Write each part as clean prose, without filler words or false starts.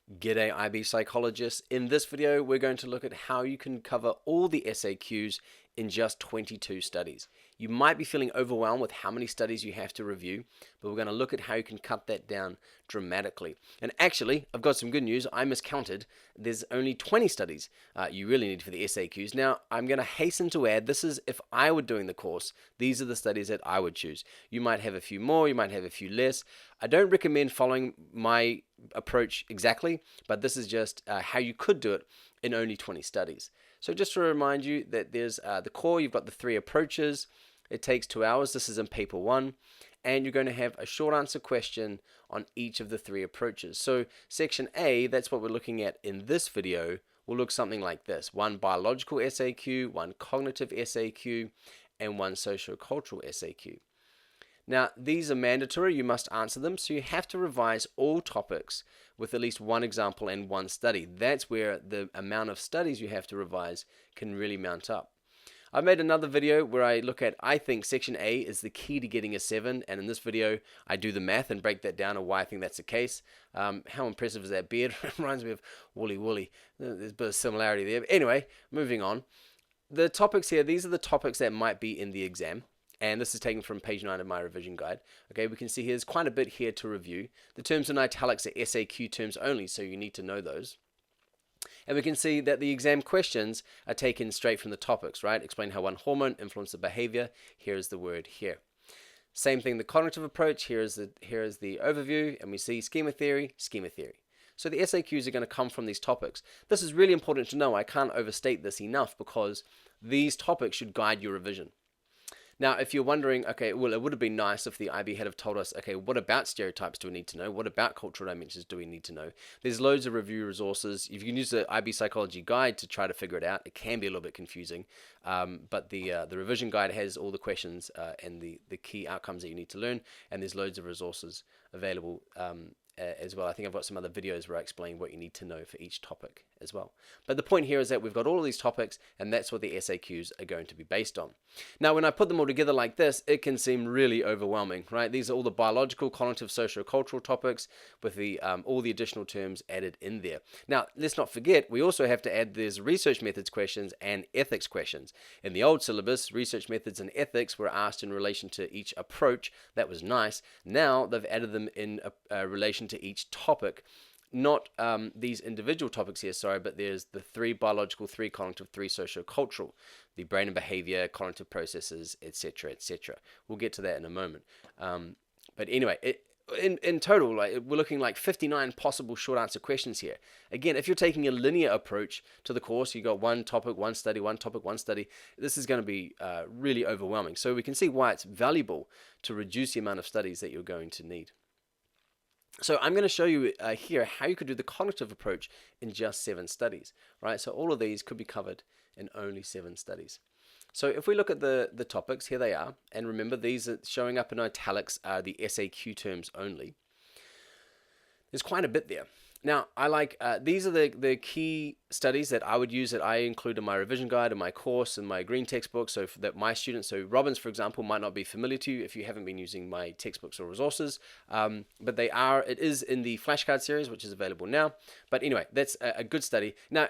G'day IB Psychologists. In this video, we're going to look at how you can cover all the SAQs in just 22 studies. You might be feeling overwhelmed with how many studies you have to review, but we're going to look at how you can cut that down dramatically. And actually, I've got some good news. I miscounted. There's only 20 studies you really need for the SAQs. Now, I'm going to hasten to add, this is if I were doing the course, these are the studies that I would choose. You might have a few more, you might have a few less. I don't recommend following my approach exactly, but this is just how you could do it in only 20 studies. So just to remind you that there's the core, you've got the 3 approaches. It takes 2 hours. This is in paper 1. And you're going to have a short answer question on each of the 3 approaches. So section A, that's what we're looking at in this video, will look something like this. 1 biological SAQ, 1 cognitive SAQ, and 1 sociocultural SAQ. Now, these are mandatory, you must answer them, so you have to revise all topics with at least 1 example and 1 study. That's where the amount of studies you have to revise can really mount up. I've made another video where I look at, I think section A is the key to getting a 7, and in this video I do the math and break that down and why I think that's the case. How impressive is that beard? It reminds me of Wooly. There's a bit of similarity there. But anyway, moving on. The topics here, these are the topics that might be in the exam. And this is taken from page 9 of my revision guide. Okay, we can see here's quite a bit here to review. The terms in italics are SAQ terms only, so you need to know those. And we can see that the exam questions are taken straight from the topics, right? Explain how one hormone influences the behavior. Here's the word here. Same thing, the cognitive approach. Here is the overview, and we see schema theory. So the SAQs are going to come from these topics. This is really important to know. I can't overstate this enough because these topics should guide your revision. Now, if you're wondering, okay, well, it would have been nice if the IB had have told us, okay, what about stereotypes do we need to know? What about cultural dimensions do we need to know? There's loads of review resources. You can use the IB Psychology guide to try to figure it out. It can be a little bit confusing, but the revision guide has all the questions and the key outcomes that you need to learn, and there's loads of resources available as well. I think I've got some other videos where I explain what you need to know for each topic as well. But the point here is that we've got all of these topics, and that's what the SAQs are going to be based on. Now, when I put them all together like this, it can seem really overwhelming, right? These are all the biological, cognitive, sociocultural topics with the all the additional terms added in there. Now, let's not forget, we also have to add these research methods questions and ethics questions. In the old syllabus, research methods and ethics were asked in relation to each approach. That was nice. Now, they've added them in relation to each topic. Not these individual topics here, sorry, but there's the 3 biological, 3 cognitive, 3 sociocultural, the brain and behavior, cognitive processes, etc., etc. We'll get to that in a moment. But anyway, in total, we're looking like 59 possible short answer questions here. Again, if you're taking a linear approach to the course, you got 1 topic, 1 study, 1 topic, 1 study. This is going to be really overwhelming. So we can see why it's valuable to reduce the amount of studies that you're going to need. So I'm going to show you here how you could do the cognitive approach in just 7 studies, right? So all of these could be covered in only 7 studies. So if we look at the topics, here they are. And remember, these are showing up in italics are the SAQ terms only. There's quite a bit there. Now, I like, these are the key studies that I would use that I include in my revision guide, in my course, in my green textbook, so that my students, so Robbins, for example, might not be familiar to you if you haven't been using my textbooks or resources, but it is in the Flashcard series, which is available now. But anyway, that's a good study. Now,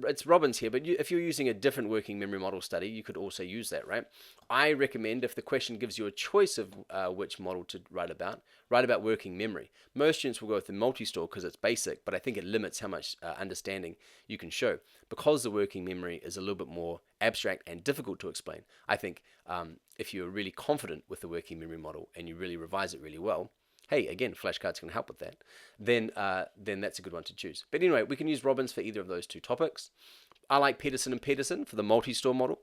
it's Robbins here, but if you're using a different working memory model study, you could also use that, right? I recommend, if the question gives you a choice of which model to write about working memory. Most students will go with the multi-store because it's basic, but I think it limits how much understanding you can show. Because the working memory is a little bit more abstract and difficult to explain, I think if you're really confident with the working memory model and you really revise it really well, hey, again, flashcards can help with that, then that's a good one to choose. But anyway, we can use Robbins for either of those 2 topics. I like Peterson and Peterson for the multi-store model.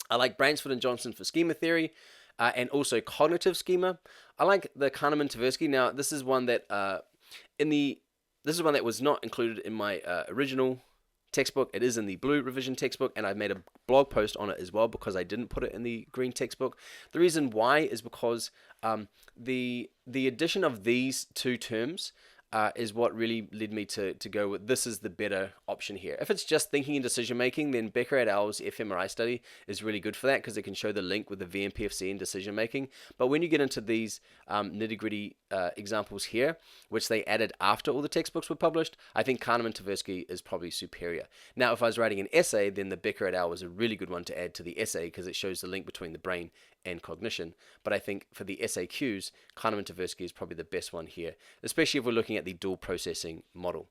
I like Bransford and Johnson for schema theory, and also cognitive schema. I like the Kahneman-Tversky. Now, this is one that was not included in my original textbook. It is in the blue revision textbook, and I've made a blog post on it as well because I didn't put it in the green textbook. The reason why is because the addition of these 2 terms is what really led me to go with this is the better option here. If it's just thinking and decision making, then Becker et al.'s fMRI study is really good for that because it can show the link with the VMPFC and decision making. But when you get into these nitty gritty examples here, which they added after all the textbooks were published, I think Kahneman Tversky is probably superior. Now, if I was writing an essay, then the Becker et al. Was a really good one to add to the essay because it shows the link between the brain and cognition. But I think for the SAQs, Kahneman Tversky is probably the best one here, especially if we're looking at the dual processing model.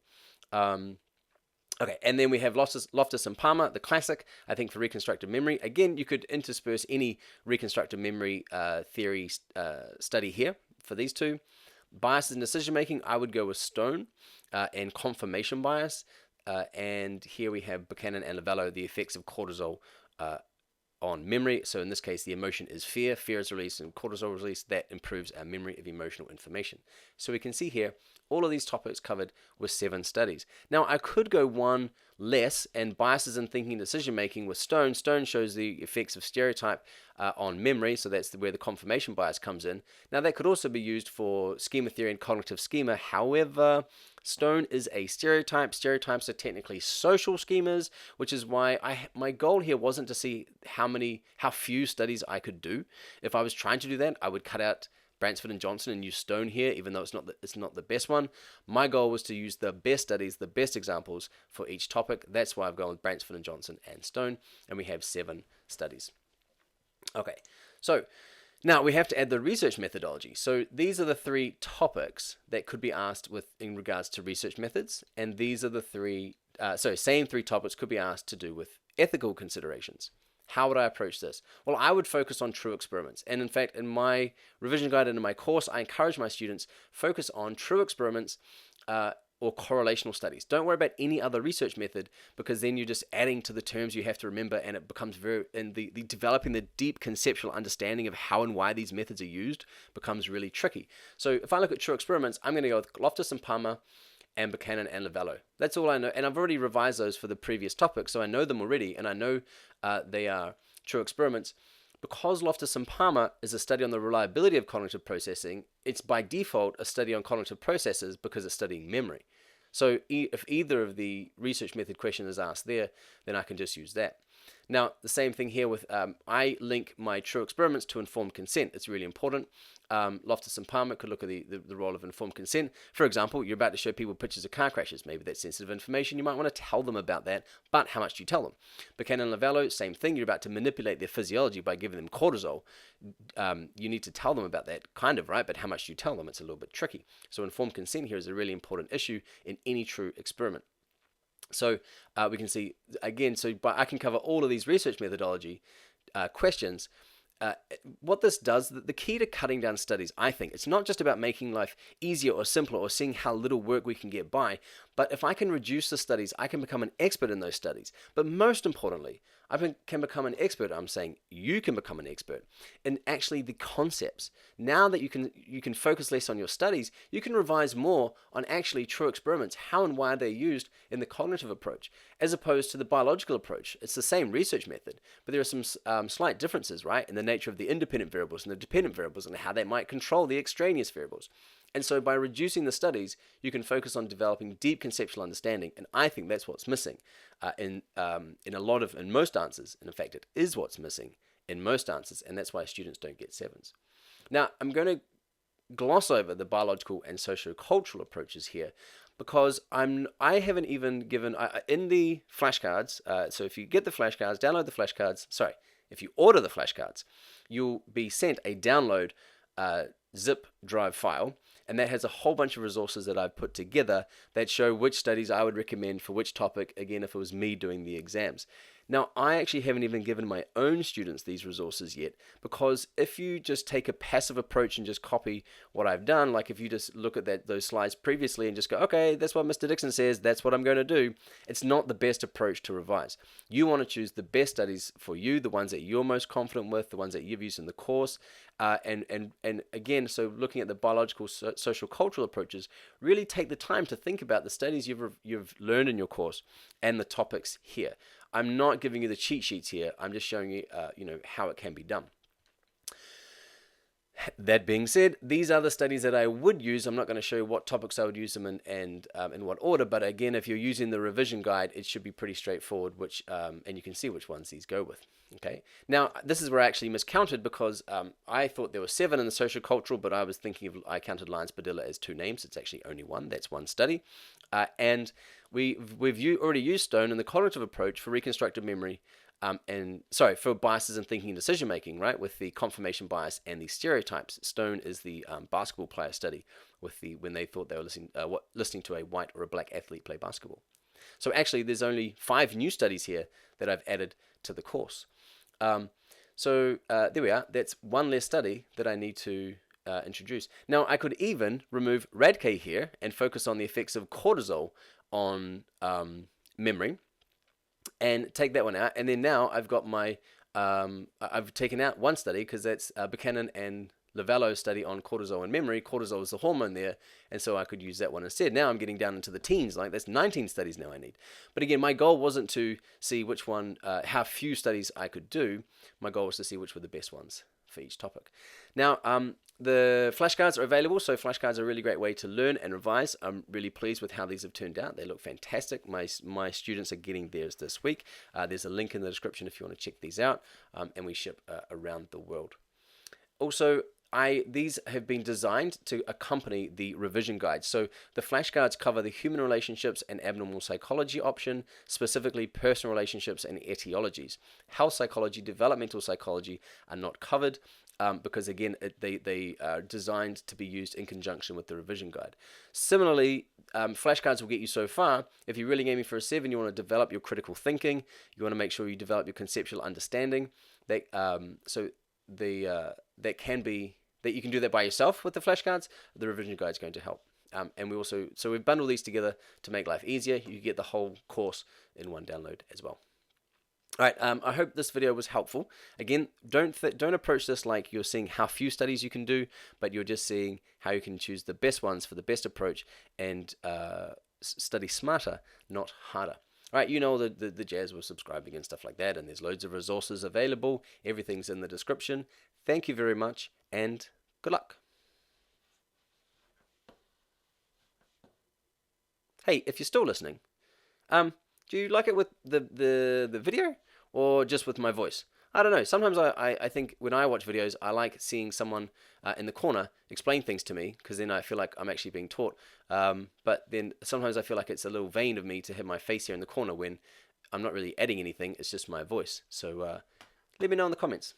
Okay, and then we have Loftus and Palmer, the classic, I think, for reconstructive memory. Again, you could intersperse any reconstructive memory theory study here for these two. Biases in decision making, I would go with Stone and confirmation bias. And here we have Buchanan and Lavello, the effects of cortisol on memory. So in this case, the emotion is fear. Fear is released and cortisol is released. That improves our memory of emotional information. So we can see here, all of these topics covered with 7 studies. Now, I could go one less, and biases in thinking and decision making with Stone. Stone shows the effects of stereotype on memory, so that's where the confirmation bias comes in. Now, that could also be used for schema theory and cognitive schema. However, Stone is a stereotype. Stereotypes are technically social schemas, which is why my goal here wasn't to see how few studies I could do. If I was trying to do that, I would cut out Bransford and Johnson and use Stone here, even though it's not the best one. My goal was to use the best studies, the best examples for each topic. That's why I've gone with Bransford and Johnson and Stone, and we have 7 studies. Okay, so now we have to add the research methodology. So these are the 3 topics that could be asked in regards to research methods, and these are the same 3 topics could be asked to do with ethical considerations. How would I approach this? Well, I would focus on true experiments. And in fact, in my revision guide and in my course, I encourage my students focus on true experiments or correlational studies. Don't worry about any other research method, because then you're just adding to the terms you have to remember, and it becomes developing the deep conceptual understanding of how and why these methods are used becomes really tricky. So if I look at true experiments, I'm going to go with Loftus and Palmer and Buchanan and Lavello. That's all I know. And I've already revised those for the previous topics, so I know them already, and I know they are true experiments. Because Loftus and Palmer is a study on the reliability of cognitive processing, it's by default a study on cognitive processes because it's studying memory. So if either of the research method question is asked there, then I can just use that. Now, the same thing here with, I link my true experiments to informed consent. It's really important. Loftus and Palmer could look at the role of informed consent. For example, you're about to show people pictures of car crashes. Maybe that's sensitive information. You might want to tell them about that, but how much do you tell them? Buchanan and Lavello, same thing. You're about to manipulate their physiology by giving them cortisol. You need to tell them about that, kind of, right? But how much do you tell them? It's a little bit tricky. So informed consent here is a really important issue in any true experiment. So we can see, again, I can cover all of these research methodology questions. What this does, the key to cutting down studies, I think, it's not just about making life easier or simpler or seeing how little work we can get by, but if I can reduce the studies, I can become an expert in those studies. But most importantly, can become an expert, I'm saying you can become an expert in actually the concepts. Now that you can focus less on your studies, you can revise more on actually true experiments, how and why they're used in the cognitive approach, as opposed to the biological approach. It's the same research method, but there are some slight differences, right, in the nature of the independent variables and the dependent variables and how they might control the extraneous variables. And so by reducing the studies, you can focus on developing deep conceptual understanding, and I think that's what's missing in most answers. And in fact, it is what's missing in most answers, and that's why students don't get 7s. Now, I'm going to gloss over the biological and sociocultural approaches here, because I haven't even given in the flashcards. So if you get the flashcards, download the flashcards. Sorry, if you order the flashcards, you'll be sent a download zip drive file, and that has a whole bunch of resources that I've put together that show which studies I would recommend for which topic, again, if it was me doing the exams. Now, I actually haven't even given my own students these resources yet, because if you just take a passive approach and just copy what I've done, like if you just look at those slides previously and just go, okay, that's what Mr. Dixon says, that's what I'm going to do, it's not the best approach to revise. You want to choose the best studies for you, the ones that you're most confident with, the ones that you've used in the course, and again, so looking at the biological, social, cultural approaches, really take the time to think about the studies you've learned in your course and the topics here. I'm not giving you the cheat sheets here. I'm just showing you, how it can be done. That being said, these are the studies that I would use. I'm not going to show you what topics I would use them in and in what order, but again, if you're using the revision guide, it should be pretty straightforward, and you can see which ones these go with. Okay. Now, this is where I actually miscounted because I thought there were 7 in the sociocultural, but I counted Lyons Padilla as 2 names. It's actually only 1. That's 1 study. And we've already used Stone in the cognitive approach for reconstructive memory for biases in thinking and decision making, right? With the confirmation bias and the stereotypes. Stone is the basketball player study when they thought they were listening to a white or a black athlete play basketball. So actually, there's only 5 new studies here that I've added to the course. There we are. That's 1 less study that I need to introduce. Now, I could even remove Radke here and focus on the effects of cortisol on memory and take that one out. And then now I've got I've taken out 1 study because that's Buchanan and Lavello's study on cortisol and memory. Cortisol is the hormone there, and so I could use that one instead. Now I'm getting down into the teens, like that's 19 studies now I need. But again, my goal wasn't to see which one, how few studies I could do. My goal was to see which were the best ones for each topic. Now, the flashcards are available, so flashcards are a really great way to learn and revise. I'm really pleased with how these have turned out. They look fantastic. My students are getting theirs this week. There's a link in the description if you want to check these out, and we ship around the world. Also, these have been designed to accompany the revision guide. So the flashcards cover the human relationships and abnormal psychology option, specifically personal relationships and etiologies. Health psychology, developmental psychology are not covered because again, they are designed to be used in conjunction with the revision guide. Similarly, flashcards will get you so far. If you're really aiming for a 7, you want to develop your critical thinking. You want to make sure you develop your conceptual understanding. That you can do that by yourself with the flashcards. The revision guide is going to help. And we've bundled these together to make life easier. You get the whole course in 1 download as well. All right, I hope this video was helpful. Again, don't approach this like you're seeing how few studies you can do, but you're just seeing how you can choose the best ones for the best approach and study smarter, not harder. All right, you know the jazz with subscribing and stuff like that, and there's loads of resources available. Everything's in the description. Thank you very much, and good luck. Hey, if you're still listening, do you like it with the video or just with my voice? I don't know. Sometimes I think when I watch videos, I like seeing someone in the corner explain things to me because then I feel like I'm actually being taught. But then sometimes I feel like it's a little vain of me to have my face here in the corner when I'm not really adding anything. It's just my voice. So let me know in the comments.